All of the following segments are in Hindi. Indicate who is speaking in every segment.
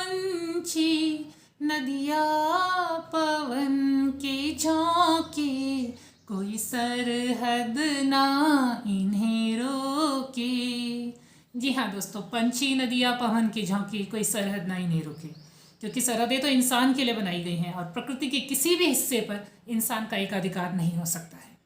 Speaker 1: पंछी नदिया पवन के झोंके, कोई सरहद ना इन्हें रोके। जी हाँ दोस्तों, पंछी नदिया पवन के झोंके, कोई सरहद ना इन्हें रोके, क्योंकि सरहदें तो इंसान के लिए बनाई गई हैं और प्रकृति के किसी भी हिस्से पर इंसान का एकाधिकार नहीं हो सकता है।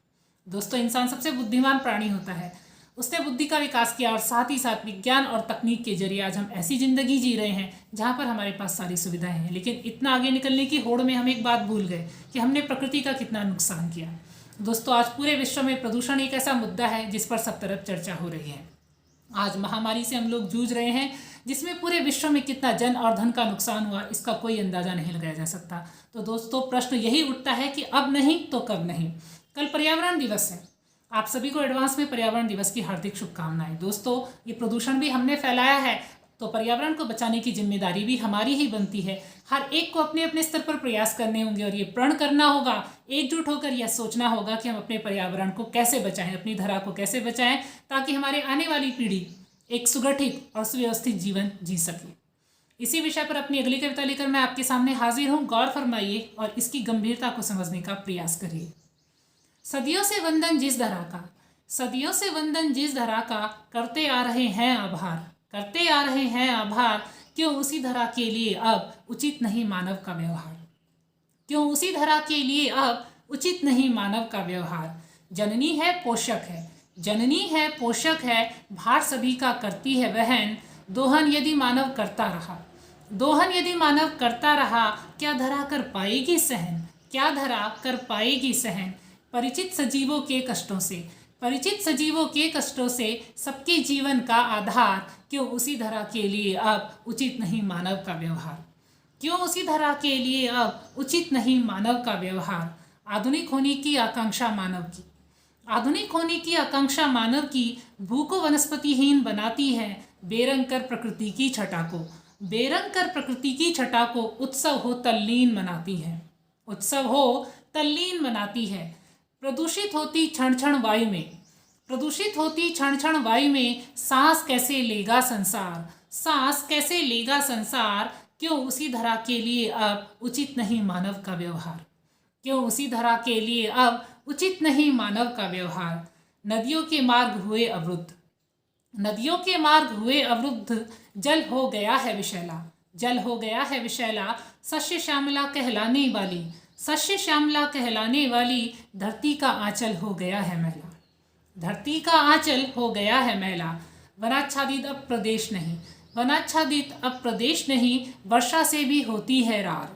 Speaker 1: दोस्तों, इंसान सबसे बुद्धिमान प्राणी होता है, उसने बुद्धि का विकास किया और साथ ही साथ विज्ञान और तकनीक के जरिए आज हम ऐसी ज़िंदगी जी रहे हैं जहाँ पर हमारे पास सारी सुविधाएं हैं। लेकिन इतना आगे निकलने की होड़ में हम एक बात भूल गए कि हमने प्रकृति का कितना नुकसान किया। दोस्तों, आज पूरे विश्व में प्रदूषण एक ऐसा मुद्दा है जिस पर सब तरफ चर्चा हो रही है। आज महामारी से हम लोग जूझ रहे हैं जिसमें पूरे विश्व में कितना जन और धन का नुकसान हुआ, इसका कोई अंदाज़ा नहीं लगाया जा सकता। तो दोस्तों, प्रश्न यही उठता है कि अब नहीं तो कब नहीं। कल पर्यावरण दिवस है, आप सभी को एडवांस में पर्यावरण दिवस की हार्दिक शुभकामनाएं। दोस्तों, ये प्रदूषण भी हमने फैलाया है, तो पर्यावरण को बचाने की जिम्मेदारी भी हमारी ही बनती है। हर एक को अपने अपने स्तर पर प्रयास करने होंगे और ये प्रण करना होगा, एकजुट होकर यह सोचना होगा कि हम अपने पर्यावरण को कैसे बचाएं, अपनी धरा को कैसे बचाएं, ताकि हमारे आने वाली पीढ़ी एक सुगठित और सुव्यवस्थित जीवन जी सके। इसी विषय पर अपनी अगली कविता लेकर मैं आपके सामने हाजिर हूँ। गौर फरमाइए और इसकी गंभीरता को समझने का प्रयास करिए। सदियों से वंदन जिस धरा का, सदियों से वंदन जिस धरा का, करते आ रहे हैं आभार, करते आ रहे हैं आभार, क्यों उसी धरा के लिए अब उचित नहीं मानव का व्यवहार, क्यों उसी धरा के लिए अब उचित नहीं मानव का व्यवहार। जननी है पोषक है, जननी है पोषक है, भार सभी का करती है वहन, दोहन यदि मानव करता रहा, दोहन यदि मानव करता रहा, क्या धरा कर पाएगी सहन, क्या धरा कर पाएगी सहन। परिचित सजीवों के कष्टों से, परिचित सजीवों के कष्टों से, सबके जीवन का आधार, क्यों उसी धरा के लिए अब उचित नहीं मानव का व्यवहार, क्यों उसी धरा के लिए अब उचित नहीं मानव का व्यवहार। आधुनिक होने की आकांक्षा मानव की, आधुनिक होने की आकांक्षा मानव की, भू को वनस्पतिहीन बनाती है, बेरंग कर प्रकृति की छटा को, बेरंग कर प्रकृति की छटा को, उत्सव हो तल्लीन मनाती है, उत्सव हो तल्लीन मनाती है। प्रदूषित होती क्षण क्षण वायु में, प्रदूषित होती क्षण क्षण वायु में, सांस कैसे लेगा संसार, सांस कैसे लेगा संसार, क्यों उसी धरा के लिए अब उचित नहीं मानव का व्यवहार, क्यों उसी धरा के लिए अब उचित नहीं मानव का व्यवहार। नदियों के मार्ग हुए अवरुद्ध, नदियों के मार्ग हुए अवरुद्ध, जल हो गया है विशैला, जल हो गया है विशैला, सस्य श्यामला कहलाने वाली, सस्य श्यामला कहलाने वाली, धरती का आंचल हो गया है मैला, धरती का आंचल हो गया है मैला। वनाच्छादित अब प्रदेश नहीं, वनाच्छादित अब प्रदेश नहीं, वर्षा से भी होती है रार,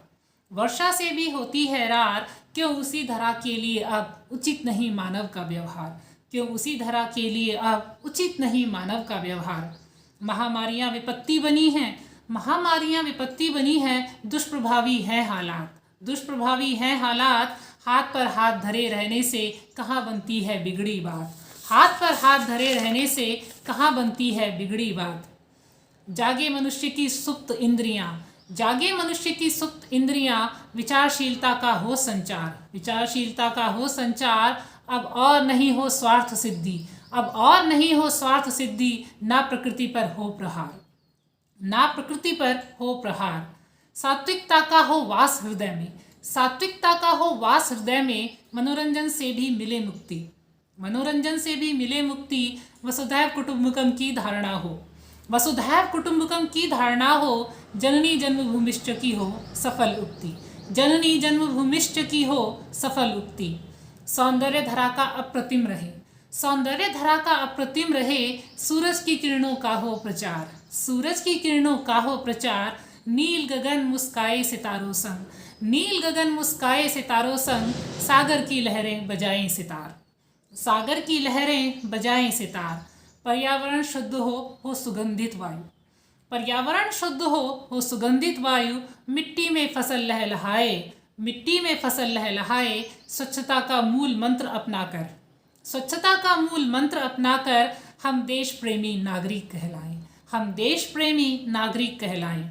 Speaker 1: वर्षा से भी होती है रार, क्यों उसी धरा के लिए अब उचित नहीं मानव का व्यवहार, क्यों उसी धरा के लिए अब उचित नहीं मानव का व्यवहार। महामारियां विपत्ति बनी हैं, महामारियां विपत्ति बनी हैं, दुष्प्रभावी है हालात, दुष्प्रभावी हैं हालात, हाथ पर हाथ धरे रहने से कहाँ बनती है बिगड़ी बात, हाथ पर हाथ धरे रहने से कहाँ बनती है बिगड़ी बात। जागे मनुष्य की सुप्त इंद्रियां, जागे मनुष्य की सुप्त इंद्रियां, विचारशीलता का हो संचार, विचारशीलता का हो संचार, अब और नहीं हो स्वार्थ सिद्धि, अब और नहीं हो स्वार्थ सिद्धि, ना प्रकृति पर हो प्रहार, ना प्रकृति पर हो प्रहार। सात्विकता का हो वास हृदय में, सात्विकता का हो वास हृदय में, मनोरंजन से भी मिले मुक्ति, मनोरंजन से भी मिले मुक्ति, वसुधैव कुटुंबकम की धारणा हो, वसुधैव कुटुंबकम की धारणा हो, जननी जन्मभूमिश्च की हो सफल उक्ति, जननी जन्मभूमिश्च की हो सफल उक्ति। सौंदर्य धरा का अप्रतिम रहे, सौंदर्य धरा का अप्रतिम रहे, सूरज की किरणों का हो प्रचार, सूरज की किरणों का हो प्रचार। नील गगन मुस्काए सितारों संग, नील गगन मुस्काए सितारों संग, सागर की लहरें बजाएं सितार, सागर की लहरें बजाएं सितार। पर्यावरण शुद्ध हो सुगंधित वायु, पर्यावरण शुद्ध हो सुगंधित वायु, मिट्टी में फसल लहलहाए, मिट्टी में फसल लहलहाए। स्वच्छता का मूल मंत्र अपनाकर, स्वच्छता का मूल मंत्र अपनाकर, हम देश प्रेमी नागरिक कहलाएं, हम देश प्रेमी नागरिक कहलाएं।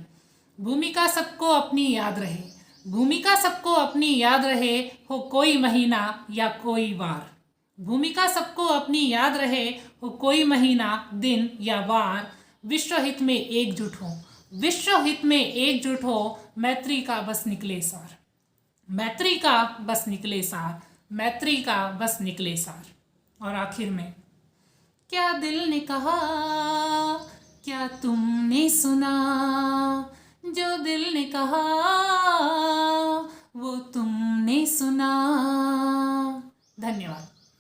Speaker 1: भूमिका सबको अपनी याद रहे, भूमिका सबको अपनी याद रहे, हो कोई महीना या कोई वार, भूमिका सबको अपनी याद रहे, हो कोई महीना दिन या वार। विश्व हित में एकजुट हों, विश्व हित में एकजुट हो, मैत्री का बस निकले सार, मैत्री का बस निकले सार, मैत्री का बस निकले सार। और आखिर में, क्या दिल ने कहा, क्या तुमने सुना, जो दिल ने कहा वो तुमने सुना। धन्यवाद।